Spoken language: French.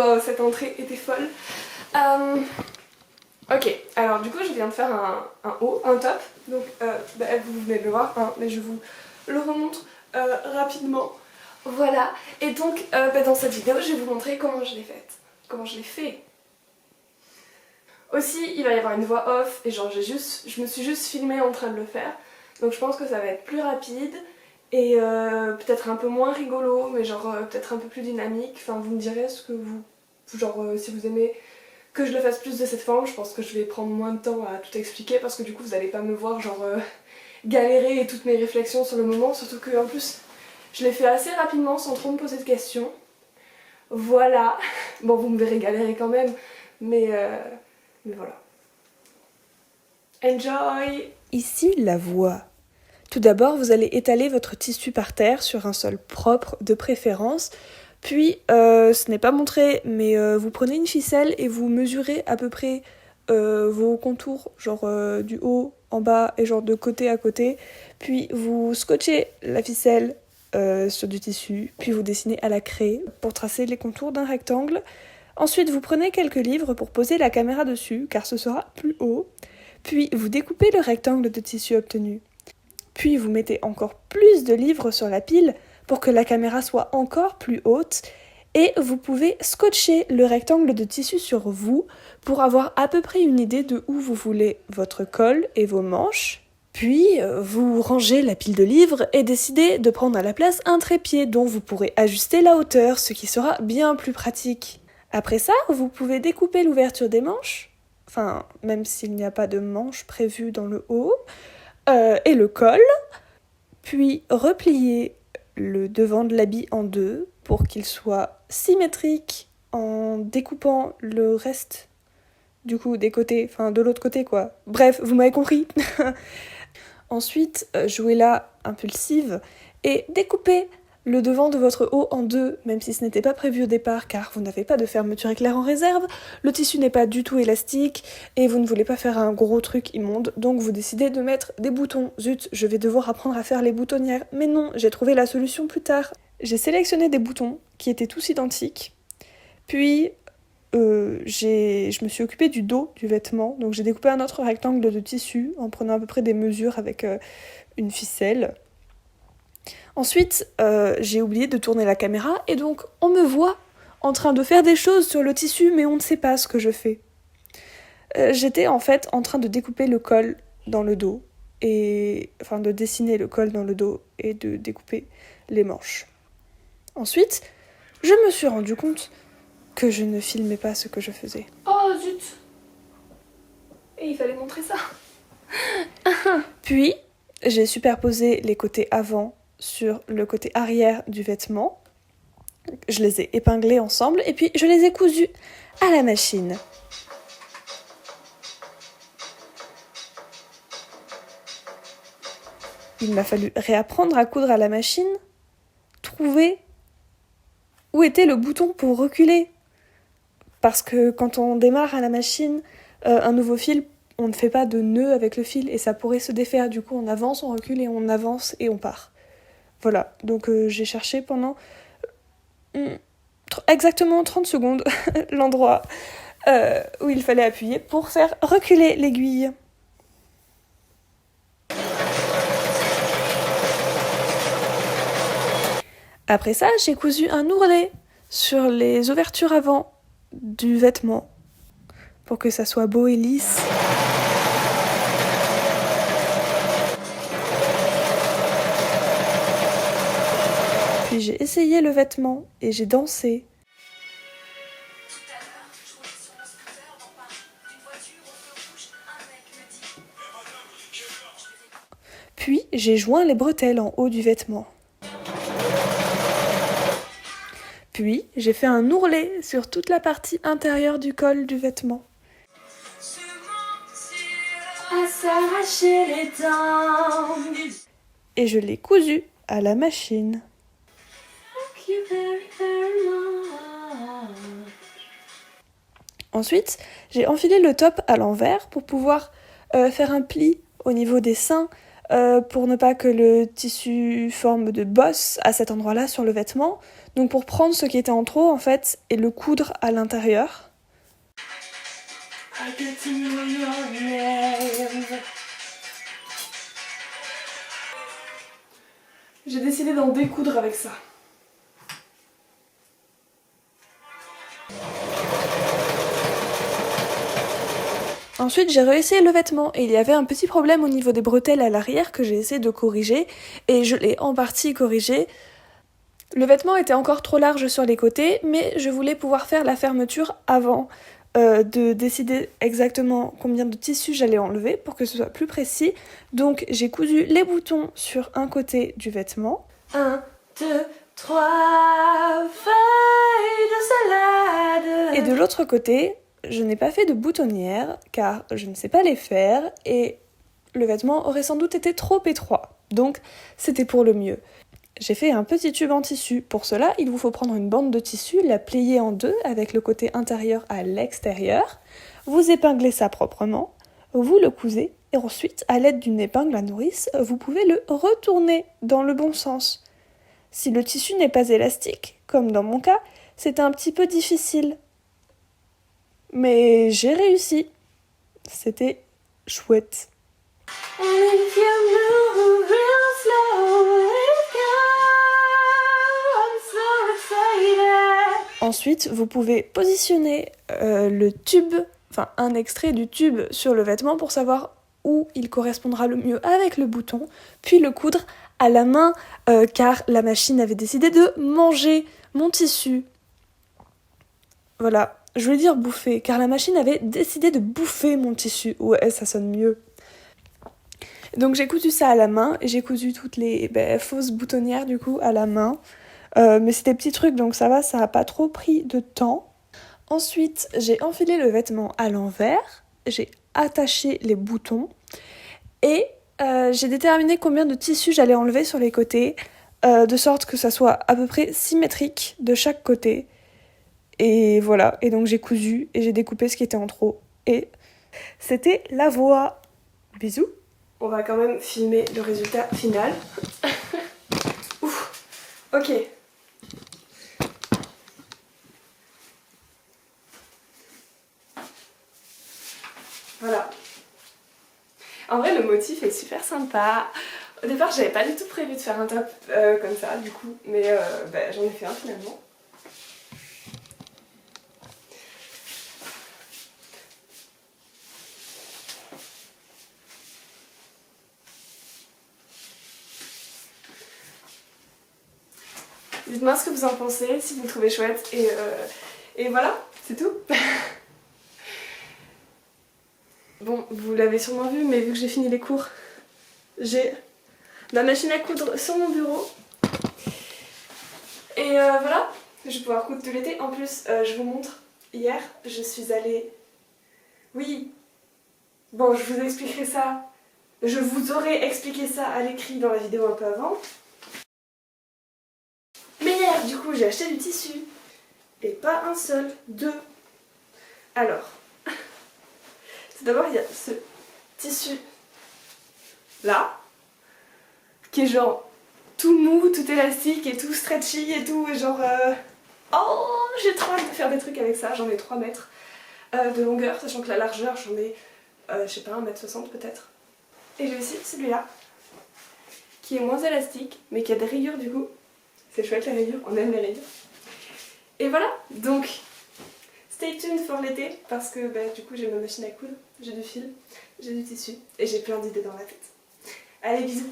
Wow, cette entrée était folle. Ok, alors du coup je viens de faire un haut, un top. Donc vous venez de le voir, hein, mais je vous le remontre rapidement. Voilà, et donc dans cette vidéo je vais vous montrer comment je l'ai faite. Comment je l'ai fait. Aussi, il va y avoir une voix off et genre je me suis juste filmée en train de le faire. Donc je pense que ça va être plus rapide et peut-être un peu moins rigolo, mais genre peut-être un peu plus dynamique. Enfin, vous me direz ce que vous... Genre si vous aimez que je le fasse plus de cette forme, je pense que je vais prendre moins de temps à tout expliquer parce que du coup vous allez pas me voir genre galérer et toutes mes réflexions sur le moment. Surtout que en plus je l'ai fait assez rapidement sans trop me poser de questions. Voilà. Bon, vous me verrez galérer quand même, mais voilà. Enjoy! Ici, la voix. Tout d'abord, vous allez étaler votre tissu par terre sur un sol propre de préférence. Puis, ce n'est pas montré, mais vous prenez une ficelle et vous mesurez à peu près vos contours, genre du haut en bas et genre de côté à côté. Puis, vous scotchez la ficelle sur du tissu, puis vous dessinez à la craie pour tracer les contours d'un rectangle. Ensuite, vous prenez quelques livres pour poser la caméra dessus, car ce sera plus haut. Puis, vous découpez le rectangle de tissu obtenu. Puis, vous mettez encore plus de livres sur la pile pour que la caméra soit encore plus haute. Et vous pouvez scotcher le rectangle de tissu sur vous pour avoir à peu près une idée de où vous voulez votre col et vos manches. Puis, vous rangez la pile de livres et décidez de prendre à la place un trépied dont vous pourrez ajuster la hauteur, ce qui sera bien plus pratique. Après ça, vous pouvez découper l'ouverture des manches, enfin, même s'il n'y a pas de manche prévue dans le haut, et le col, puis replier le devant de l'habit en deux pour qu'il soit symétrique en découpant le reste du coup des côtés, enfin de l'autre côté quoi. Bref, vous m'avez compris. Ensuite, jouez la impulsive et découpez le devant de votre haut en deux, même si ce n'était pas prévu au départ car vous n'avez pas de fermeture éclair en réserve, le tissu n'est pas du tout élastique et vous ne voulez pas faire un gros truc immonde, donc vous décidez de mettre des boutons. Zut, je vais devoir apprendre à faire les boutonnières. Mais non, j'ai trouvé la solution plus tard. J'ai sélectionné des boutons qui étaient tous identiques, puis je me suis occupée du dos du vêtement, donc j'ai découpé un autre rectangle de tissu en prenant à peu près des mesures avec une ficelle. Ensuite, j'ai oublié de tourner la caméra et donc on me voit en train de faire des choses sur le tissu, mais on ne sait pas ce que je fais. J'étais en fait en train de découper le col dans le dos, enfin de dessiner le col dans le dos et de découper les manches. Ensuite, je me suis rendu compte que je ne filmais pas ce que je faisais. Oh zut! Et il fallait montrer ça. Puis, j'ai superposé les côtés avant sur le côté arrière du vêtement. Je les ai épinglés ensemble et puis je les ai cousus à la machine. Il m'a fallu réapprendre à coudre à la machine, trouver où était le bouton pour reculer. Parce que quand on démarre à la machine un nouveau fil, on ne fait pas de nœud avec le fil et ça pourrait se défaire. Du coup, on avance, on recule et on avance et on part. Voilà, donc j'ai cherché pendant exactement 30 secondes l'endroit où il fallait appuyer pour faire reculer l'aiguille. Après ça, j'ai cousu un ourlet sur les ouvertures avant du vêtement pour que ça soit beau et lisse. Puis j'ai essayé le vêtement et j'ai dansé. Puis j'ai joint les bretelles en haut du vêtement. Puis j'ai fait un ourlet sur toute la partie intérieure du col du vêtement. À s'arracher les dents. Et je l'ai cousu à la machine. Ensuite, j'ai enfilé le top à l'envers pour pouvoir faire un pli au niveau des seins pour ne pas que le tissu forme de bosse à cet endroit-là sur le vêtement. Donc pour prendre ce qui était en trop en fait et le coudre à l'intérieur. J'ai décidé d'en découdre avec ça. Ensuite, j'ai réessayé le vêtement et il y avait un petit problème au niveau des bretelles à l'arrière que j'ai essayé de corriger et je l'ai en partie corrigé. Le vêtement était encore trop large sur les côtés, mais je voulais pouvoir faire la fermeture avant de décider exactement combien de tissu j'allais enlever pour que ce soit plus précis. Donc j'ai cousu les boutons sur un côté du vêtement. 1, 2, 3, feuilles de salade. Et de l'autre côté, je n'ai pas fait de boutonnière car je ne sais pas les faire et le vêtement aurait sans doute été trop étroit. Donc c'était pour le mieux. J'ai fait un petit tube en tissu. Pour cela, il vous faut prendre une bande de tissu, la plier en deux avec le côté intérieur à l'extérieur. Vous épinglez ça proprement, vous le cousez et ensuite, à l'aide d'une épingle à nourrice, vous pouvez le retourner dans le bon sens. Si le tissu n'est pas élastique, comme dans mon cas, c'est un petit peu difficile. Mais j'ai réussi. C'était chouette. And if you move real slow, let it go. I'm so excited. Ensuite, vous pouvez positionner le tube, enfin un extrait du tube sur le vêtement pour savoir où il correspondra le mieux avec le bouton, puis le coudre à la main car la machine avait décidé de manger mon tissu. Voilà, je voulais dire bouffer, car la machine avait décidé de bouffer mon tissu. Ouais, ça sonne mieux. Donc j'ai cousu ça à la main, et j'ai cousu toutes les fausses boutonnières du coup à la main. Mais c'est des petits trucs, donc ça va, ça n'a pas trop pris de temps. Ensuite, j'ai enfilé le vêtement à l'envers, j'ai attaché les boutons, et j'ai déterminé combien de tissu j'allais enlever sur les côtés, de sorte que ça soit à peu près symétrique de chaque côté. Et voilà, et donc j'ai cousu et j'ai découpé ce qui était en trop. Et c'était la voie. Bisous. On va quand même filmer le résultat final. Ouf. Ok. Voilà. En vrai, le motif est super sympa. Au départ, j'avais pas du tout prévu de faire un top comme ça, du coup, mais j'en ai fait un finalement. Dites-moi ce que vous en pensez, si vous le trouvez chouette, et voilà, c'est tout. Bon, vous l'avez sûrement vu, mais vu que j'ai fini les cours, j'ai ma machine à coudre sur mon bureau. Et voilà, je vais pouvoir coudre tout l'été. En plus, je vous montre, hier, je suis allée... Oui, bon, je vous expliquerai ça. Je vous aurais expliqué ça à l'écrit dans la vidéo un peu avant. Mais hier, du coup, j'ai acheté du tissu. Et pas un seul, deux. Alors, tout d'abord, il y a ce tissu là, qui est genre tout mou, tout élastique et tout stretchy et tout, genre... Oh, j'ai trop hâte de faire des trucs avec ça. J'en ai 3 mètres de longueur, sachant que la largeur, j'en ai, je sais pas, 1,60 m peut-être. Et j'ai aussi celui-là, qui est moins élastique, mais qui a des rayures du coup. C'est chouette les rayures, on aime les rayures. Et voilà, donc stay tuned pour l'été, parce que du coup j'ai ma machine à coudre, j'ai du fil, j'ai du tissu, et j'ai plein d'idées dans la tête. Allez, bisous!